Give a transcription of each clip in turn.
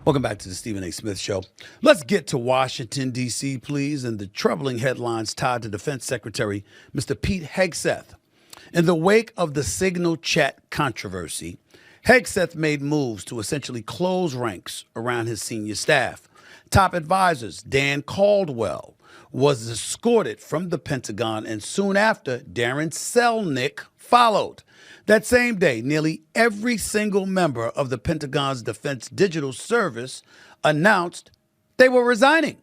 Welcome back to the Stephen A. Smith Show. Let's get to Washington, D.C., please, and the troubling headlines tied to Defense Secretary Mr. Pete Hegseth. In the wake of the Signal chat controversy, Hegseth made moves to essentially close ranks around his senior staff. Top advisors Dan Caldwell was escorted from the Pentagon, and soon after, Darren Selnick followed. That same day, nearly every single member of the Pentagon's Defense Digital Service announced they were resigning.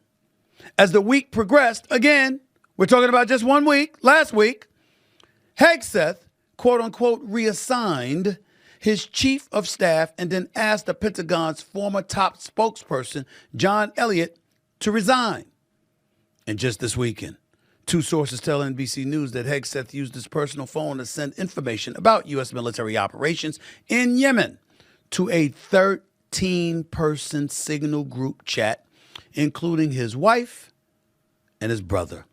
As the week progressed, again, we're talking about just 1 week, last week, Hegseth, quote unquote, reassigned his chief of staff and then asked the Pentagon's former top spokesperson, John Elliott, to resign. And just this weekend, two sources tell NBC News that Hegseth used his personal phone to send information about U.S. military operations in Yemen to a 13-person Signal group chat, including his wife and his brother.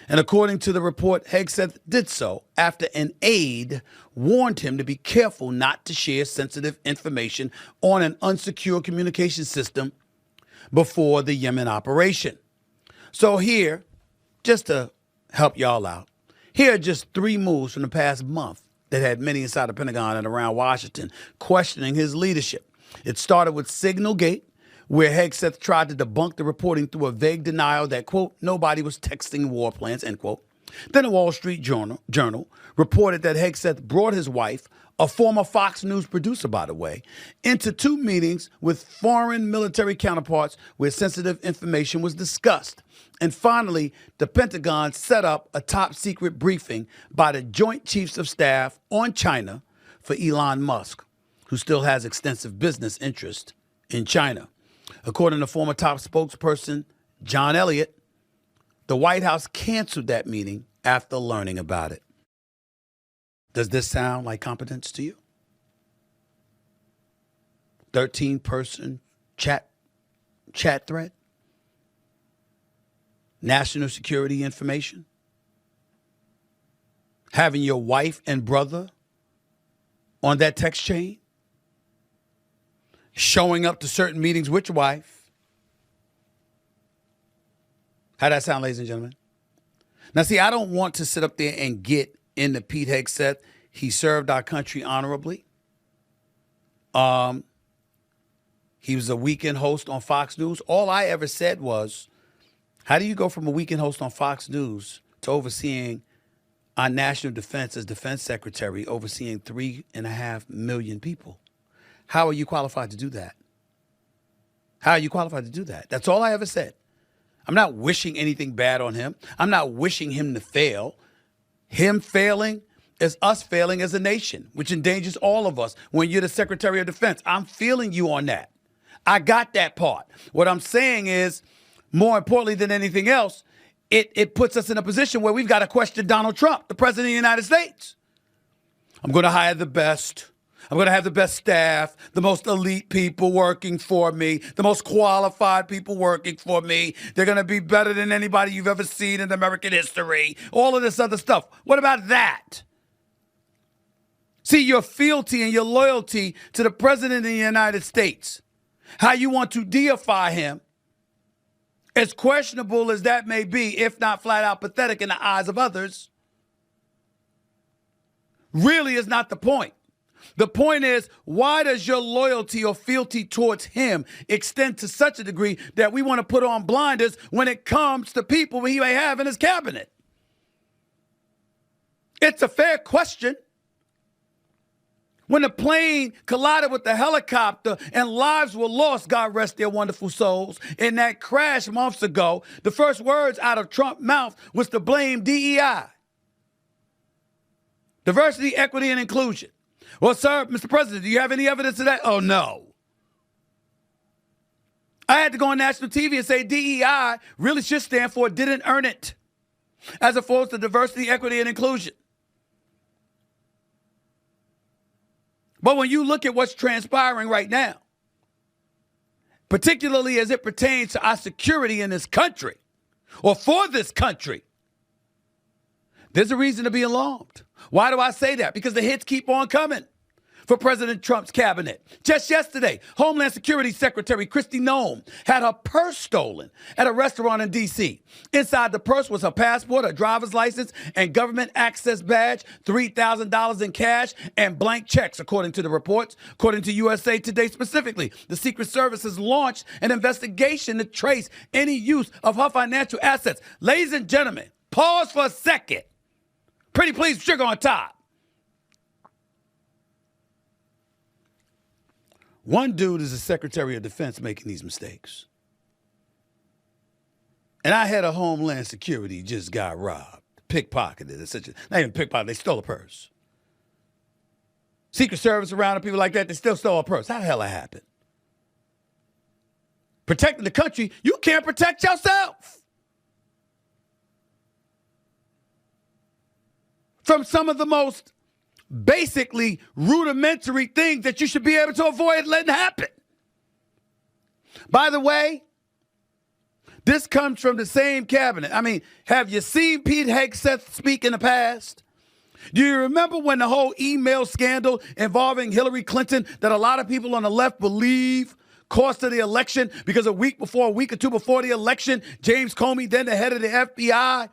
And according to the report, Hegseth did so after an aide warned him to be careful not to share sensitive information on an unsecure communication system before the Yemen operation. So here, just to help y'all out, here are just 3 moves from the past month that had many inside the Pentagon and around Washington questioning his leadership. It started with Signalgate, where Hegseth tried to debunk the reporting through a vague denial that, quote, nobody was texting war plans, end quote. Then the Wall Street Journal reported that Hegseth brought his wife, a former Fox News producer, by the way, into 2 meetings with foreign military counterparts where sensitive information was discussed. And finally, the Pentagon set up a top-secret briefing by the Joint Chiefs of Staff on China for Elon Musk, who still has extensive business interest in China. According to former top spokesperson John Elliott, the White House canceled that meeting after learning about it. Does this sound like competence to you? 13-person chat thread? National security information? Having your wife and brother on that text chain? Showing up to certain meetings with your wife? How'd that sound, ladies and gentlemen? Now, see, I don't want to sit up there and get into Pete Hegseth. He served our country honorably. He was a weekend host on Fox News. All I ever said was, how do you go from a weekend host on Fox News to overseeing our national defense as defense secretary, overseeing 3.5 million people? How are you qualified to do that? How are you qualified to do that? That's all I ever said. I'm not wishing anything bad on him. I'm not wishing him to fail. Him failing is us failing as a nation, which endangers all of us. When you're the Secretary of Defense, I'm feeling you on that. I got that part. What I'm saying is, more importantly than anything else, it puts us in a position where we've got to question Donald Trump, the President of the United States. I'm going to hire the best. I'm going to have the best staff, the most elite people working for me, the most qualified people working for me. They're going to be better than anybody you've ever seen in American history. All of this other stuff. What about that? See, your fealty and your loyalty to the President of the United States, how you want to deify him, as questionable as that may be, if not flat out pathetic in the eyes of others, really is not the point. The point is, why does your loyalty or fealty towards him extend to such a degree that we want to put on blinders when it comes to people he may have in his cabinet? It's a fair question. When the plane collided with the helicopter and lives were lost, God rest their wonderful souls, in that crash months ago, the first words out of Trump's mouth was to blame DEI. Diversity, equity, and inclusion. Well, sir, Mr. President, do you have any evidence of that? Oh, no. I had to go on national TV and say DEI really should stand for didn't earn it, as opposed to diversity, equity, and inclusion. But when you look at what's transpiring right now, particularly as it pertains to our security in this country, or for this country, there's a reason to be alarmed. Why do I say that? Because the hits keep on coming. for President Trump's cabinet. Just yesterday, Homeland Security Secretary Kristi Noem had her purse stolen at a restaurant in D.C. Inside the purse was her passport, her driver's license, and government access badge, $3,000 in cash, and blank checks, according to the reports. According to USA Today specifically, the Secret Service has launched an investigation to trace any use of her financial assets. Ladies and gentlemen, pause for a second. Pretty please, sugar on top. One dude is the Secretary of Defense making these mistakes. And I had a Homeland Security just got robbed, pickpocketed. Not even pickpocketed, they stole a purse. Secret Service around and people like that, they still stole a purse. How the hell that happened? Protecting the country, you can't protect yourself from some of the most basically rudimentary things that you should be able to avoid letting happen. By the way, this comes from the same cabinet. I mean, have you seen Pete Hegseth speak in the past? Do you remember when the whole email scandal involving Hillary Clinton that a lot of people on the left believe cost her the election because a week or two before the election, James Comey, then the head of the FBI,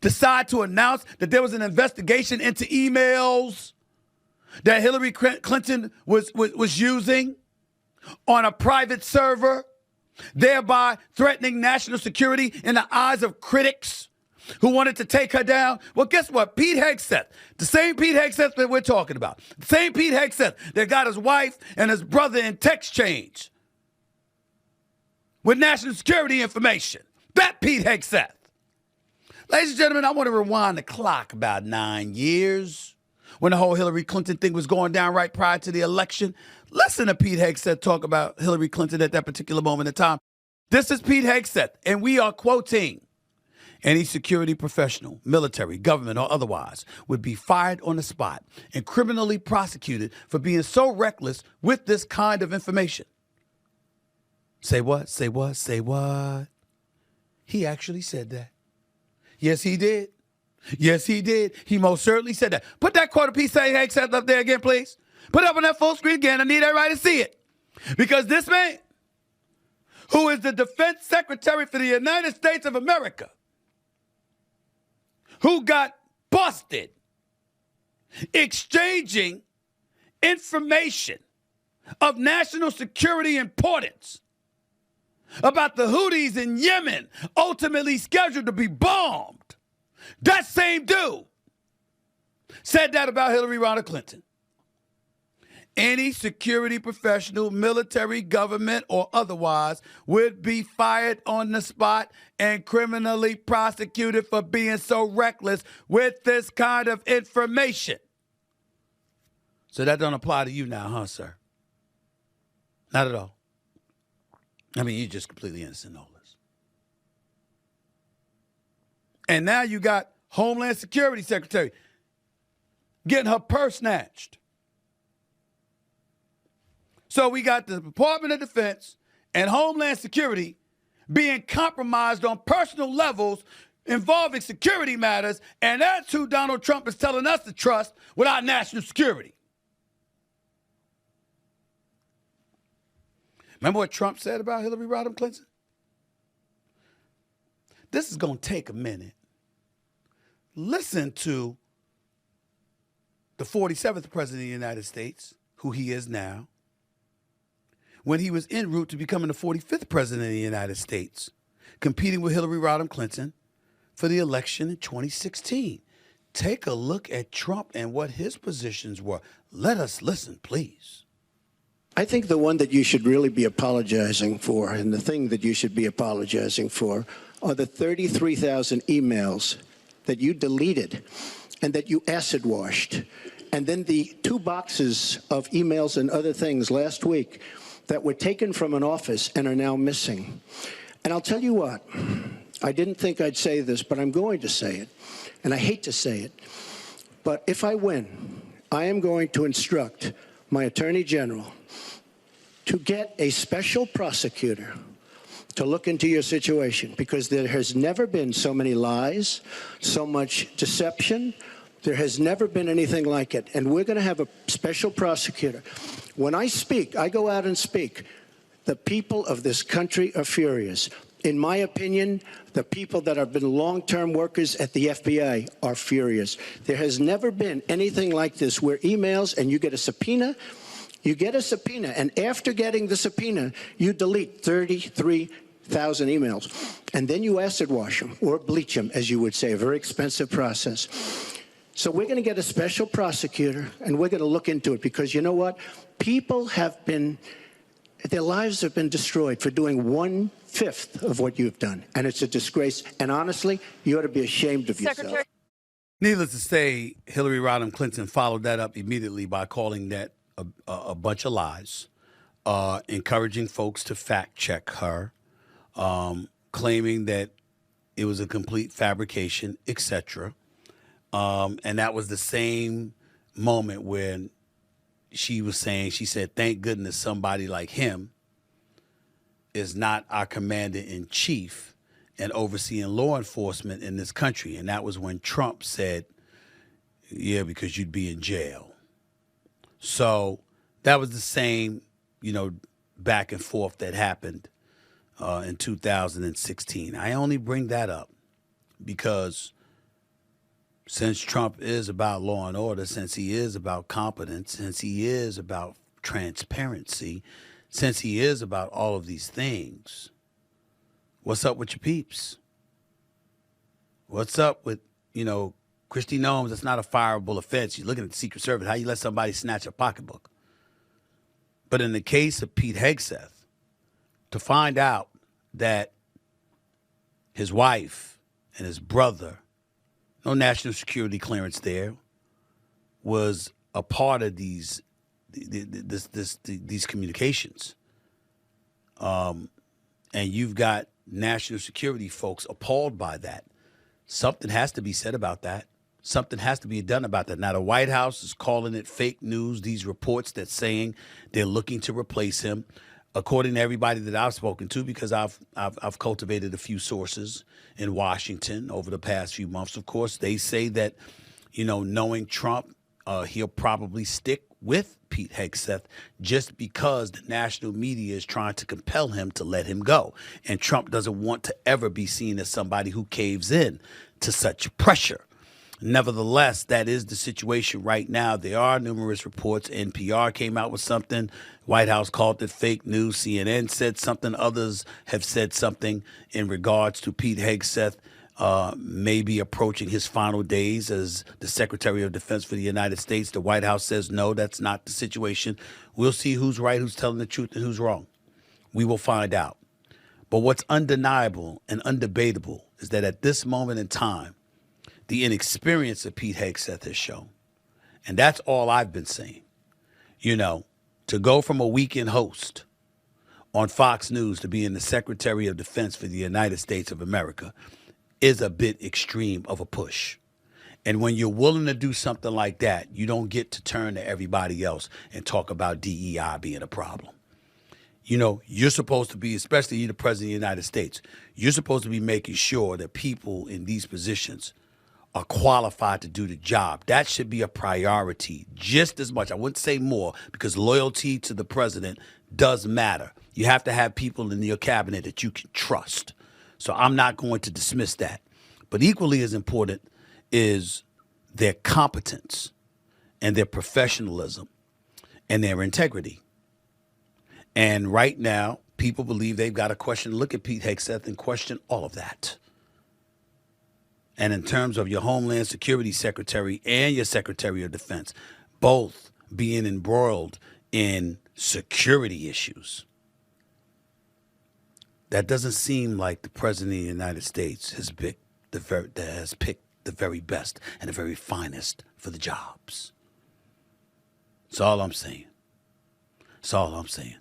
decided to announce that there was an investigation into emails that Hillary Clinton was using on a private server, thereby threatening national security in the eyes of critics who wanted to take her down? Well, guess what? Pete Hegseth, the same Pete Hegseth that we're talking about, the same Pete Hegseth that got his wife and his brother in text change with national security information, that Pete Hegseth. Ladies and gentlemen, I want to rewind the clock about 9 years when the whole Hillary Clinton thing was going down right prior to the election. Listen to Pete Hegseth talk about Hillary Clinton at that particular moment in time. This is Pete Hegseth, and we are quoting, "Any security professional, military, government, or otherwise, would be fired on the spot and criminally prosecuted for being so reckless with this kind of information." Say what? Say what? Say what? He actually said that. Yes, he did. Yes, he did. He most certainly said that. Put that quote of Pete Hegseth up there again, please. Put it up on that full screen again. I need everybody to see it. Because this man, who is the Defense Secretary for the United States of America, who got busted exchanging information of national security importance about the Houthis in Yemen ultimately scheduled to be bombed. That same dude said that about Hillary Rodham Clinton. Any security professional, military, government, or otherwise, would be fired on the spot and criminally prosecuted for being so reckless with this kind of information. So that don't apply to you now, huh, sir? Not at all. I mean, you're just completely innocent, all this. And now you got Homeland Security Secretary getting her purse snatched. So we got the Department of Defense and Homeland Security being compromised on personal levels involving security matters, and that's who Donald Trump is telling us to trust with our national security. Remember what Trump said about Hillary Rodham Clinton? This is going to take a minute. Listen to the 47th President of the United States, who he is now, when he was en route to becoming the 45th President of the United States, competing with Hillary Rodham Clinton for the election in 2016. Take a look at Trump and what his positions were. Let us listen, please. I think the one that you should really be apologizing for, and the thing that you should be apologizing for, are the 33,000 emails that you deleted and that you acid washed. And then the 2 boxes of emails and other things last week that were taken from an office and are now missing. And I'll tell you what, I didn't think I'd say this, but I'm going to say it. And I hate to say it. But if I win, I am going to instruct my Attorney General to get a special prosecutor to look into your situation, because there has never been so many lies, so much deception, There has never been anything like it. And we're going to have a special prosecutor. When I speak, I go out and speak. The people of this country are furious. In my opinion, the people that have been long-term workers at the FBI are furious. There has never been anything like this where emails and you get a subpoena, and after getting the subpoena, you delete 33,000 emails. And then you acid wash them or bleach them, as you would say, a very expensive process. So we're going to get a special prosecutor, and we're going to look into it because you know what? People have been, their lives have been destroyed for doing 1/5 of what you've done. And it's a disgrace. And honestly, you ought to be ashamed of yourself. Needless to say, Hillary Rodham Clinton followed that up immediately by calling that a bunch of lies, encouraging folks to fact check her, claiming that it was a complete fabrication, etc. And that was the same moment when she said, thank goodness somebody like him is not our commander-in-chief and overseeing law enforcement in this country. And that was when Trump said, yeah, because you'd be in jail. So that was the same, back and forth that happened in 2016. I only bring that up because since Trump is about law and order, since he is about competence, since he is about transparency, since he is about all of these things, what's up with your peeps? What's up with, Christy Gnomes? That's not a fireable offense. You're looking at the Secret Service. How you let somebody snatch a pocketbook? But in the case of Pete Hegseth, to find out that his wife and his brother, no national security clearance there, was a part of these communications, and you've got national security folks appalled by that. Something has to be said about that. Something has to be done about that. Now, the White House is calling it fake news, these reports that's saying they're looking to replace him. According to everybody that I've spoken to, because I've cultivated a few sources in Washington over the past few months, of course, they say that, knowing Trump, he'll probably stick with Pete Hegseth just because the national media is trying to compel him to let him go. And Trump doesn't want to ever be seen as somebody who caves in to such pressure. Nevertheless, that is the situation right now. There are numerous reports. NPR came out with something. White House called it fake news. CNN said something. Others have said something in regards to Pete Hegseth maybe approaching his final days as the Secretary of Defense for the United States. The White House says, no, that's not the situation. We'll see who's right, who's telling the truth, and who's wrong. We will find out. But what's undeniable and undebatable is that at this moment in time, the inexperience of Pete Hegseth has shown. And that's all I've been saying. To go from a weekend host on Fox News to being the Secretary of Defense for the United States of America is a bit extreme of a push. And when you're willing to do something like that, you don't get to turn to everybody else and talk about DEI being a problem. You're supposed to be, especially you, the President of the United States, you're supposed to be making sure that people in these positions are qualified to do the job. That should be a priority just as much. I wouldn't say more, because loyalty to the president does matter. You have to have people in your cabinet that you can trust. So I'm not going to dismiss that. But equally as important is their competence and their professionalism and their integrity. And right now, people believe they've got to look at Pete Hegseth and question all of that. And in terms of your Homeland Security Secretary and your Secretary of Defense, both being embroiled in security issues, that doesn't seem like the President of the United States has picked the very best and the very finest for the jobs. That's all I'm saying. That's all I'm saying.